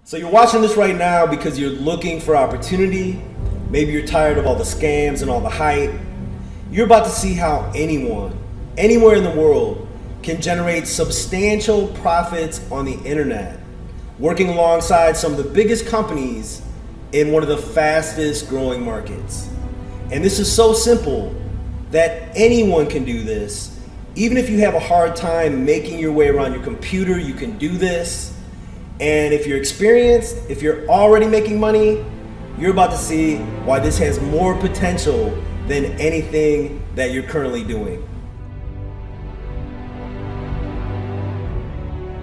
So you're watching this right now because you're looking for opportunity. Maybe you're tired of all the scams and all the hype. You're about to see how anyone, anywhere in the world, can generate substantial profits on the internet, working alongside some of the biggest companies in one of the fastest growing markets. And this is so simple that anyone can do this. Even if you have a hard time making your way around your computer, you can do this. And if you're experienced, if you're already making money, you're about to see why this has more potential than anything that you're currently doing.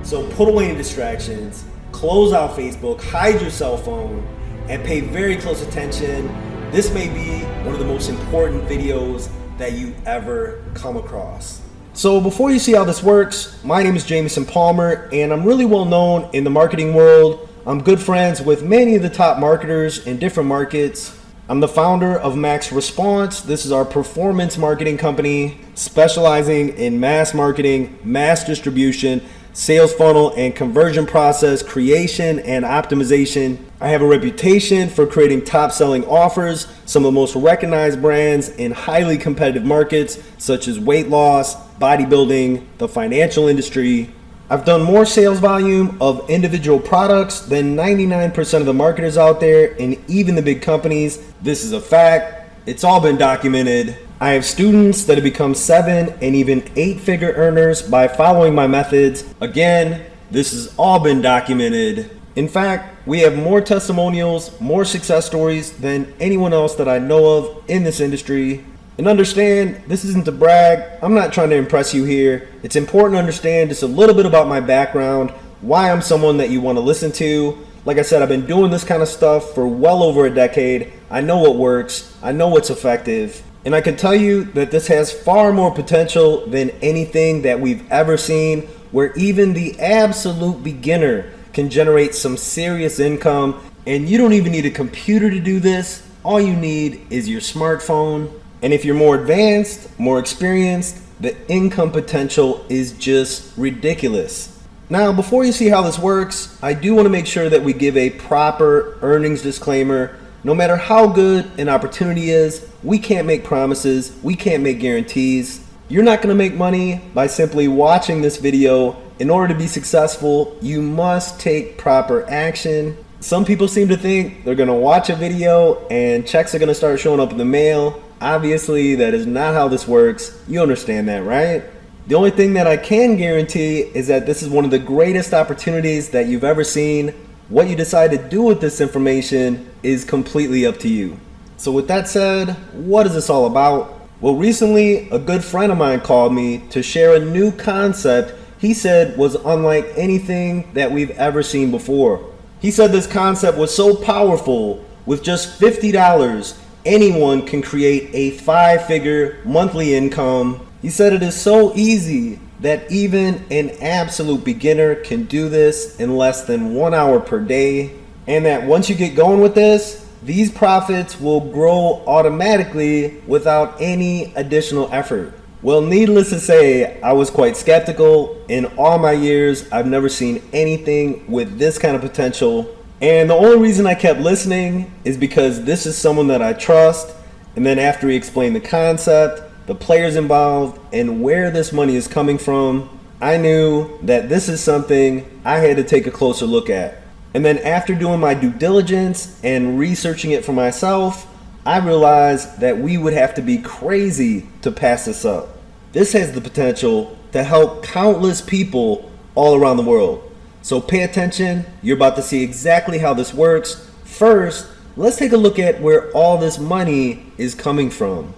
So put away any distractions, close out Facebook, hide your cell phone, and pay very close attention. This may be one of the most important videos that you ever come across. So before you see how this works, my name is Jamison Palmer, and I'm really well known in the marketing world. I'm good friends with many of the top marketers in different markets. I'm the founder of Max Response. This is our performance marketing company specializing in mass marketing, mass distribution, sales funnel and conversion process creation and optimization. I have a reputation for creating top selling offers, some of the most recognized brands in highly competitive markets such as weight loss, bodybuilding, the financial industry. I've done more sales volume of individual products than 99% of the marketers out there and even the big companies. This is a fact. It's all been documented. I have students that have become 7 and even 8-figure earners by following my methods. Again, this has all been documented. In fact, we have more testimonials, more success stories than anyone else that I know of in this industry. And understand, this isn't to brag. I'm not trying to impress you here. It's important to understand just a little bit about my background, why I'm someone that you want to listen to. Like I said, I've been doing this kind of stuff for well over a decade. I know what works. I know what's effective. And I can tell you that this has far more potential than anything that we've ever seen, where even the absolute beginner can generate some serious income. And you don't even need a computer to do this. All you need is your smartphone. And if you're more advanced, more experienced, the income potential is just ridiculous. Now, before you see how this works, I do want to make sure that we give a proper earnings disclaimer. No matter how good an opportunity is, we can't make promises, we can't make guarantees. You're not going to make money by simply watching this video. In order to be successful, you must take proper action. Some people seem to think they're going to watch a video and checks are going to start showing up in the mail. Obviously, that is not how this works. You understand that, right? The only thing that I can guarantee is that this is one of the greatest opportunities that you've ever seen. What you decide to do with this information is completely up to you. So with that said, what is this all about? Well, recently a good friend of mine called me to share a new concept he said was unlike anything that we've ever seen before. He said this concept was so powerful, with just $50, anyone can create a 5-figure monthly income. He said it is so easy that even an absolute beginner can do this in less than 1 hour per day, and that once you get going with this, these profits will grow automatically without any additional effort. Well, needless to say, I was quite skeptical. In all my years, I've never seen anything with this kind of potential. And the only reason I kept listening is because this is someone that I trust. And then after he explained the concept, the players involved, and where this money is coming from, I knew that this is something I had to take a closer look at. And then after doing my due diligence and researching it for myself, I realized that we would have to be crazy to pass this up. This has the potential to help countless people all around the world. So pay attention. You're about to see exactly how this works. First, let's take a look at where all this money is coming from.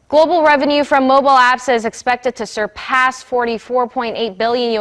Global revenue from mobile apps is expected to surpass $44.8 billion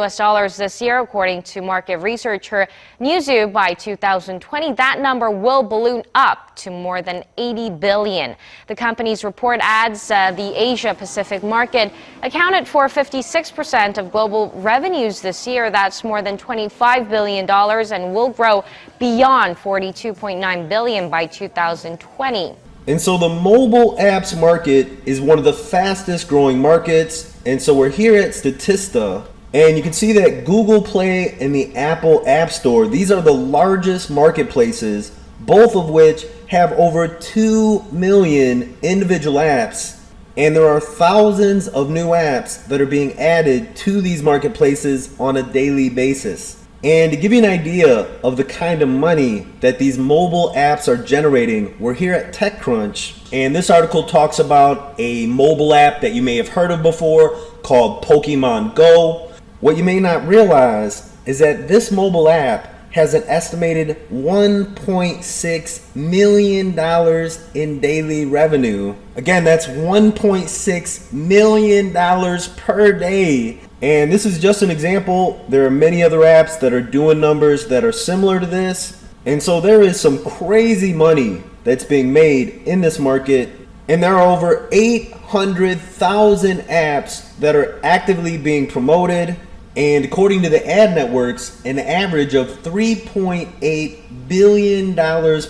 this year, according to market researcher Newzoo. By 2020, that number will balloon up to more than $80 billion. The company's report adds the Asia-Pacific market accounted for 56% of global revenues this year. That's more than $25 billion and will grow beyond $42.9 billion by 2020. And so the mobile apps market is one of the fastest growing markets. And so we're here at Statista, And you can see that Google Play and the Apple App Store, these are the largest marketplaces, both of which have over 2 million individual apps. And there are thousands of new apps that are being added to these marketplaces on a daily basis. And to give you an idea of the kind of money that these mobile apps are generating, we're here at TechCrunch, and this article talks about a mobile app that you may have heard of before called Pokemon Go. What you may not realize is that this mobile app has an estimated $1.6 million in daily revenue. Again, that's $1.6 million per day. And this is just an example. There are many other apps that are doing numbers that are similar to this. And so there is some crazy money that's being made in this market. And there are over 800,000 apps that are actively being promoted. And according to the ad networks, an average of $3.8 billion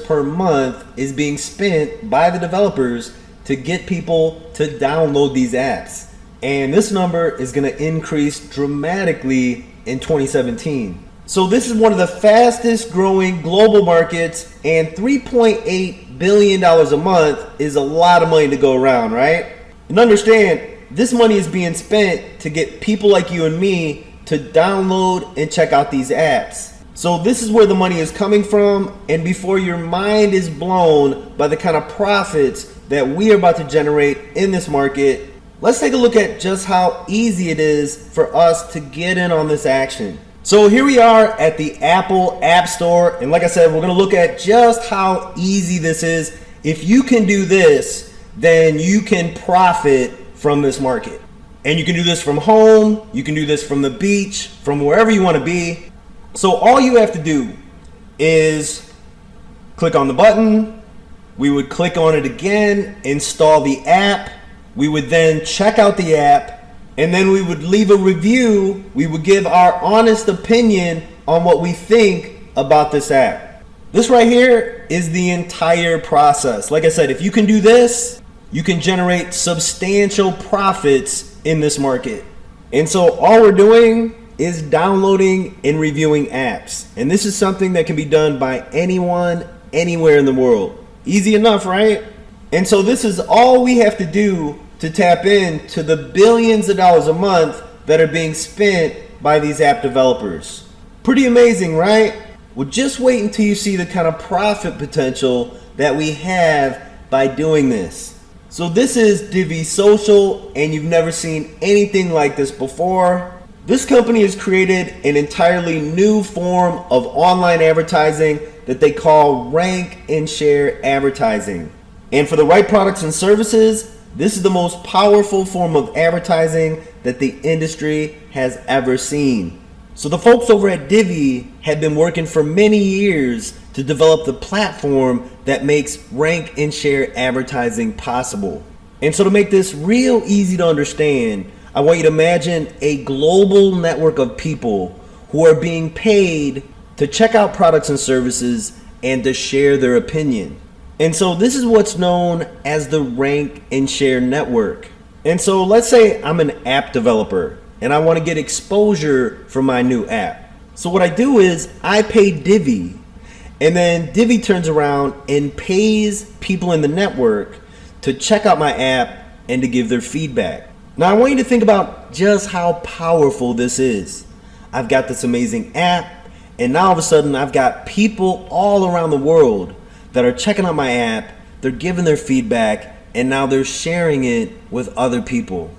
per month is being spent by the developers to get people to download these apps. And this number is going to increase dramatically in 2017. So this is one of the fastest growing global markets, and $3.8 billion a month is a lot of money to go around, right? And understand, this money is being spent to get people like you and me to download and check out these apps. So this is where the money is coming from, and before your mind is blown by the kind of profits that we are about to generate in this market, let's take a look at just how easy it is for us to get in on this action. So here we are at the Apple App Store, and like I said, we're going to look at just how easy this is. If you can do this, then you can profit from this market. And you can do this from home, you can do this from the beach, from wherever you want to be. So all you have to do is click on the button. We would click on it again, install the app. We would then check out the app, and then we would leave a review. We would give our honest opinion on what we think about this app. This right here is the entire process. Like I said, if you can do this, you can generate substantial profits in this market. And so all we're doing is downloading and reviewing apps. And this is something that can be done by anyone, anywhere in the world. Easy enough, right? And so this is all we have to do to tap into the billions of dollars a month that are being spent by these app developers. Pretty amazing, right? Well, just wait until you see the kind of profit potential that we have by doing this. So this is Divvee Social, and you've never seen anything like this before. This company has created an entirely new form of online advertising that they call rank and share advertising. And for the right products and services, this is the most powerful form of advertising that the industry has ever seen. So the folks over at Divvee have been working for many years to develop the platform that makes rank and share advertising possible. And so to make this real easy to understand, I want you to imagine a global network of people who are being paid to check out products and services and to share their opinion. And so this is what's known as the rank and share network. And so let's say I'm an app developer and I want to get exposure for my new app. So what I do is I pay Divvee, and then Divvee turns around and pays people in the network to check out my app and to give their feedback. Now I want you to think about just how powerful this is. I've got this amazing app, and now all of a sudden I've got people all around the world that are checking out my app, they're giving their feedback, and now they're sharing it with other people.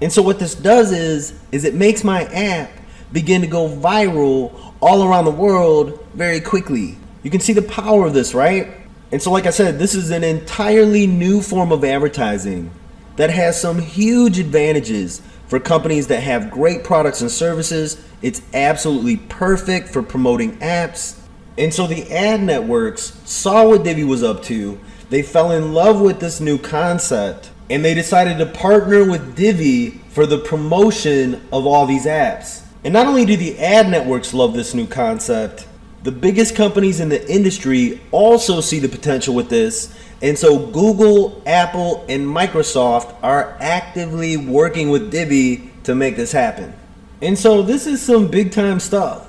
And so what this does is it makes my app begin to go viral all around the world very quickly. You can see the power of this, right? And so like I said, this is an entirely new form of advertising that has some huge advantages for companies that have great products and services. It's absolutely perfect for promoting apps. And so the ad networks saw what Divvee was up to. They fell in love with this new concept, and they decided to partner with Divvee for the promotion of all these apps. And not only do the ad networks love this new concept, the biggest companies in the industry also see the potential with this. And so Google, Apple, and Microsoft are actively working with Divvee to make this happen. And so this is some big time stuff.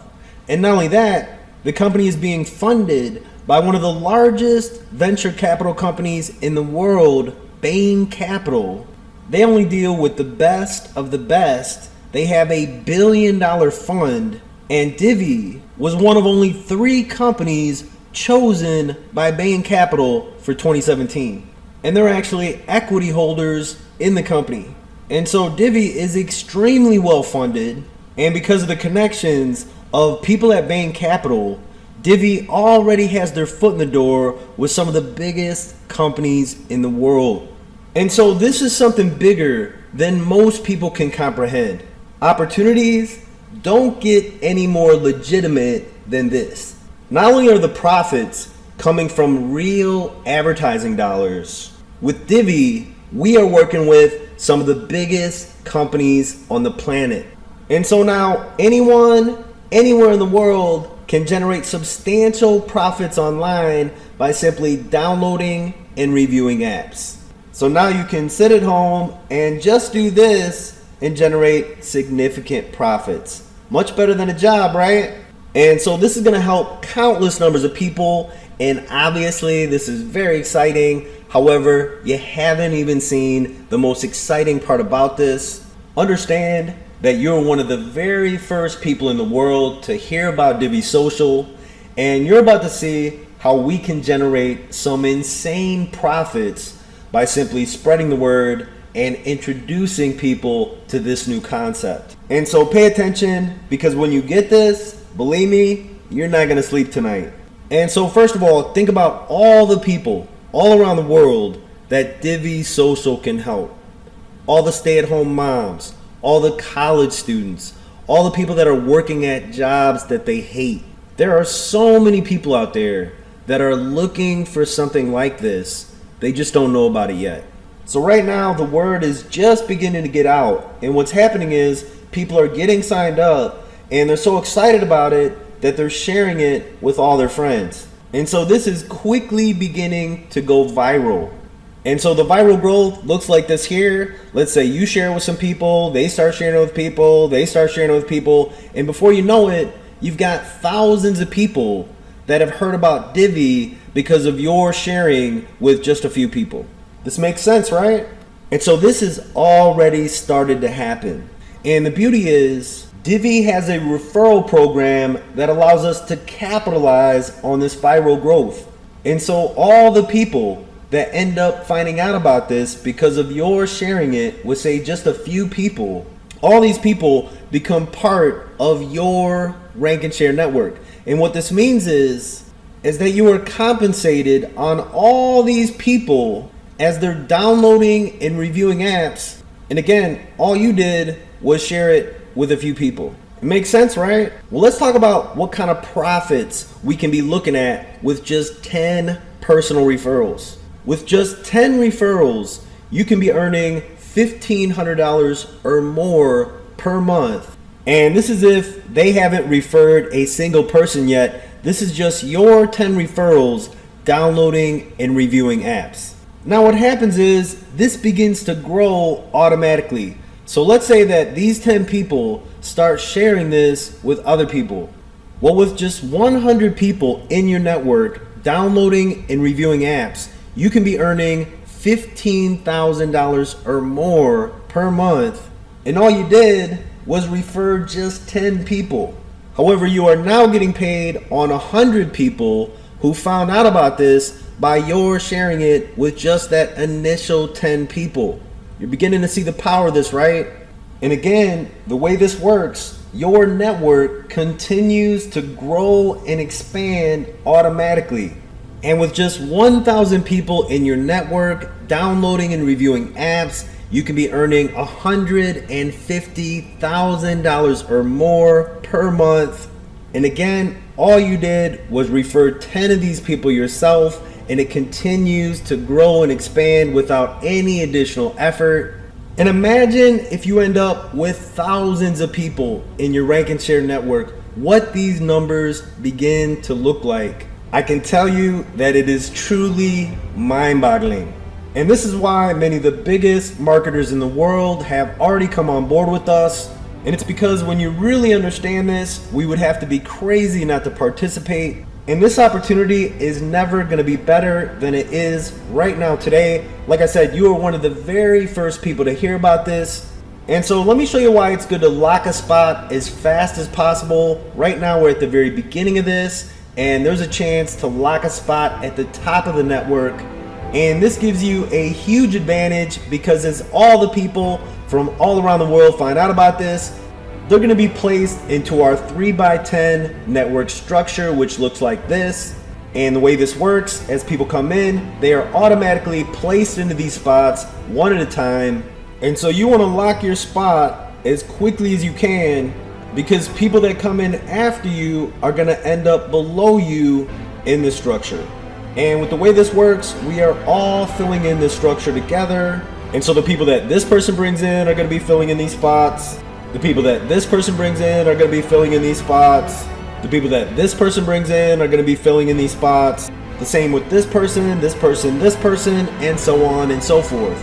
And not only that, the company is being funded by one of the largest venture capital companies in the world, Bain Capital. They only deal with the best of the best. They have $1 billion fund, and Divvee was one of only 3 companies chosen by Bain Capital for 2017. And they're actually equity holders in the company. And so Divvee is extremely well funded, and because of the connections of people at Bain Capital, Divvee already has their foot in the door with some of the biggest companies in the world. And so this is something bigger than most people can comprehend. Opportunities don't get any more legitimate than this. Not only are the profits coming from real advertising dollars, with Divvee, we are working with some of the biggest companies on the planet. And so now anyone, anywhere in the world can generate substantial profits online by simply downloading and reviewing apps. So now you can sit at home and just do this and generate significant profits. Much better than a job, right? And so this is going to help countless numbers of people, and obviously this is very exciting. However, you haven't even seen the most exciting part about this. Understand that you're one of the very first people in the world to hear about Divvee Social, and you're about to see how we can generate some insane profits by simply spreading the word and introducing people to this new concept. And so pay attention, because when you get this, believe me, you're not gonna sleep tonight. And so first of all, think about all the people all around the world that Divvee Social can help. All the stay-at-home moms, all the college students, all the people that are working at jobs that they hate. There are so many people out there that are looking for something like this. They just don't know about it yet. So right now, the word is just beginning to get out. And what's happening is people are getting signed up, and they're so excited about it that they're sharing it with all their friends. And so this is quickly beginning to go viral. And so the viral growth looks like this here. Let's say you share it with some people, they start sharing it with people, they start sharing it with people, and before you know it, you've got thousands of people that have heard about Divvee because of your sharing with just a few people. This makes sense, right? And so this has already started to happen. And the beauty is, Divvee has a referral program that allows us to capitalize on this viral growth. And so all the people that end up finding out about this because of your sharing it with, say, just a few people, all these people become part of your rank and share network. And what this means is that you are compensated on all these people as they're downloading and reviewing apps. And again, all you did was share it with a few people. It makes sense, right? Well, let's talk about what kind of profits we can be looking at with just 10 personal referrals. With just 10 referrals, you can be earning $1,500 or more per month. And this is if they haven't referred a single person yet. This is just your 10 referrals downloading and reviewing apps. Now what happens is this begins to grow automatically. So let's say that these 10 people start sharing this with other people. Well, with just 100 people in your network downloading and reviewing apps, you can be earning $15,000 or more per month, and all you did was refer just 10 people. However, you are now getting paid on 100 people who found out about this by your sharing it with just that initial 10 people. You're beginning to see the power of this, right? And again, the way this works, your network continues to grow and expand automatically. And with just 1,000 people in your network downloading and reviewing apps, you can be earning $150,000 or more per month. And again, all you did was refer 10 of these people yourself, and it continues to grow and expand without any additional effort. And imagine if you end up with thousands of people in your rank and share network, what these numbers begin to look like. I can tell you that it is truly mind-boggling. And this is why many of the biggest marketers in the world have already come on board with us. And it's because when you really understand this, we would have to be crazy not to participate. And this opportunity is never going to be better than it is right now today. Like I said, you are one of the very first people to hear about this. And so let me show you why it's good to lock a spot as fast as possible. Right now we're at the very beginning of this, and there's a chance to lock a spot at the top of the network. And this gives you a huge advantage because as all the people from all around the world find out about this, they're going to be placed into our 3x10 network structure, which looks like this. And the way this works, as people come in, they are automatically placed into these spots one at a time. And so you want to lock your spot as quickly as you can, because people that come in after you are going to end up below you in this structure. And with the way this works, we are all filling in this structure together. And so the people that this person brings in are going to be filling in these spots. The people that this person brings in are going to be filling in these spots. The people that this person brings in are going to be filling in these spots. The same with this person, this person, this person, and so on and so forth.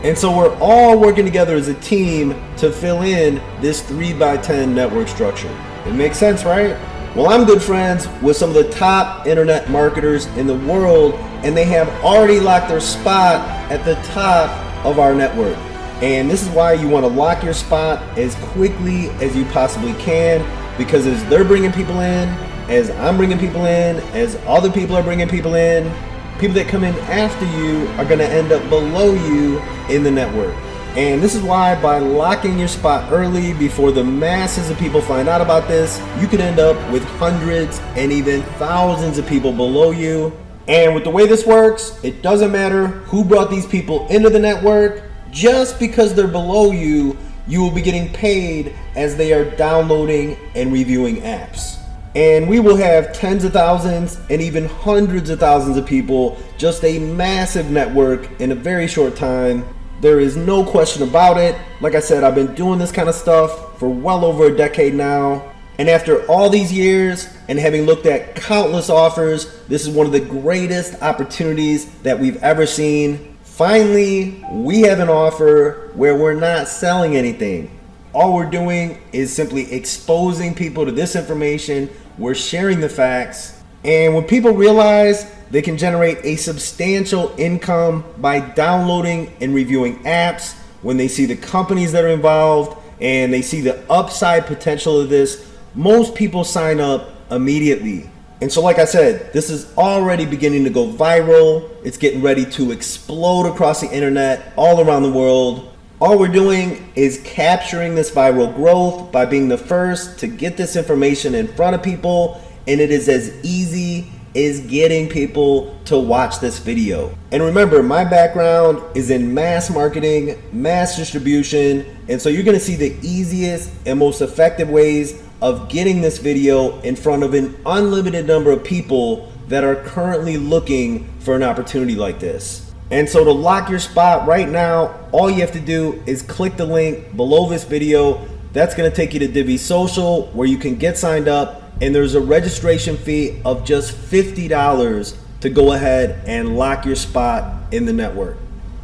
And so we're all working together as a team to fill in this 3x10 network structure. It makes sense, right? Well, I'm good friends with some of the top internet marketers in the world, and they have already locked their spot at the top of our network. And this is why you want to lock your spot as quickly as you possibly can, because as they're bringing people in, as I'm bringing people in, as other people are bringing people in, people that come in after you are going to end up below you in the network. And this is why by locking your spot early before the masses of people find out about this, you could end up with hundreds and even thousands of people below you. And with the way this works, it doesn't matter who brought these people into the network. Just because they're below you, you will be getting paid as they are downloading and reviewing apps. And we will have tens of thousands and even hundreds of thousands of people, just a massive network in a very short time. There is no question about it. Like I said, I've been doing this kind of stuff for well over a decade now. And after all these years and having looked at countless offers, this is one of the greatest opportunities that we've ever seen. Finally, we have an offer where we're not selling anything. All we're doing is simply exposing people to this information. We're sharing the facts. And when people realize they can generate a substantial income by downloading and reviewing apps, when they see the companies that are involved and they see the upside potential of this, most people sign up immediately. And so like I said, this is already beginning to go viral. It's getting ready to explode across the internet all around the world. All we're doing is capturing this viral growth by being the first to get this information in front of people, and it is as easy as getting people to watch this video. And remember, my background is in mass marketing, mass distribution, and so you're gonna see the easiest and most effective ways of getting this video in front of an unlimited number of people that are currently looking for an opportunity like this. And so to lock your spot right now, all you have to do is click the link below this video. That's going to take you to Divvee Social, where you can get signed up, and there's a registration fee of just $50 to go ahead and lock your spot in the network.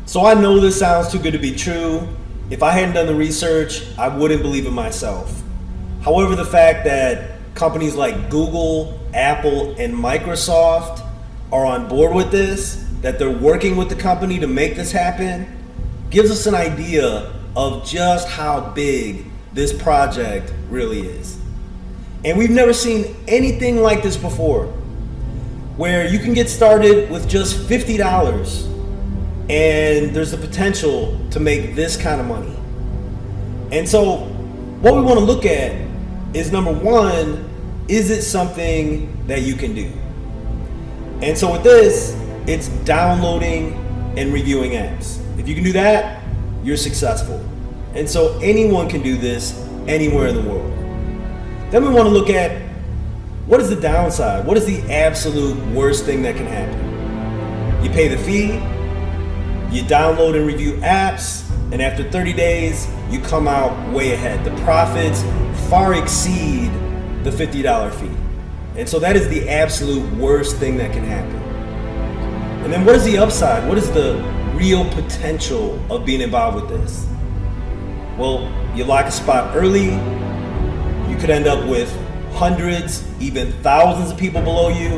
So I know this sounds too good to be true. If I hadn't done the research, I wouldn't believe it myself. However, the fact that companies like Google, Apple, and Microsoft are on board with this, that they're working with the company to make this happen, gives us an idea of just how big this project really is. And we've never seen anything like this before, where you can get started with just $50 and there's the potential to make this kind of money. And so what we want to look at is, number one, is it something that you can do? And so with this, it's downloading and reviewing apps. If you can do that, you're successful. And so anyone can do this anywhere in the world. Then we want to look at, what is the downside? What is the absolute worst thing that can happen? You pay the fee, you download and review apps, and after 30 days, you come out way ahead. The profits far exceed the $50 fee. And so that is the absolute worst thing that can happen. And then what is the upside? What is the real potential of being involved with this? Well, You lock a spot early, you could end up with hundreds, even thousands of people below you,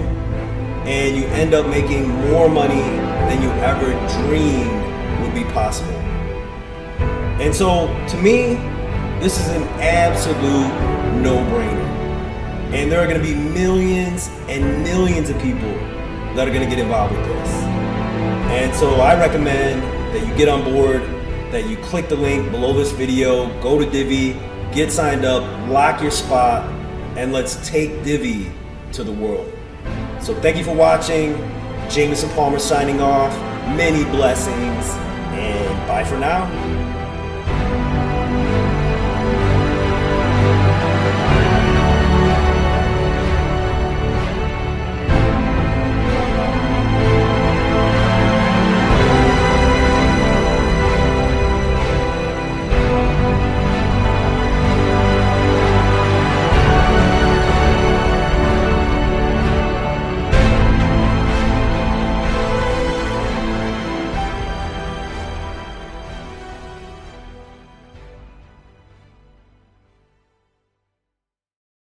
and you end up making more money than you ever dreamed would be possible. And so, to me, this is an absolute no-brainer. And there are going to be millions and millions of people that are going to get involved with this. And so I recommend that you get on board, that you click the link below this video, go to Divvee, get signed up, lock your spot, and let's take Divvee to the world. So thank you for watching. Jameson Palmer signing off. Many blessings, and bye for now.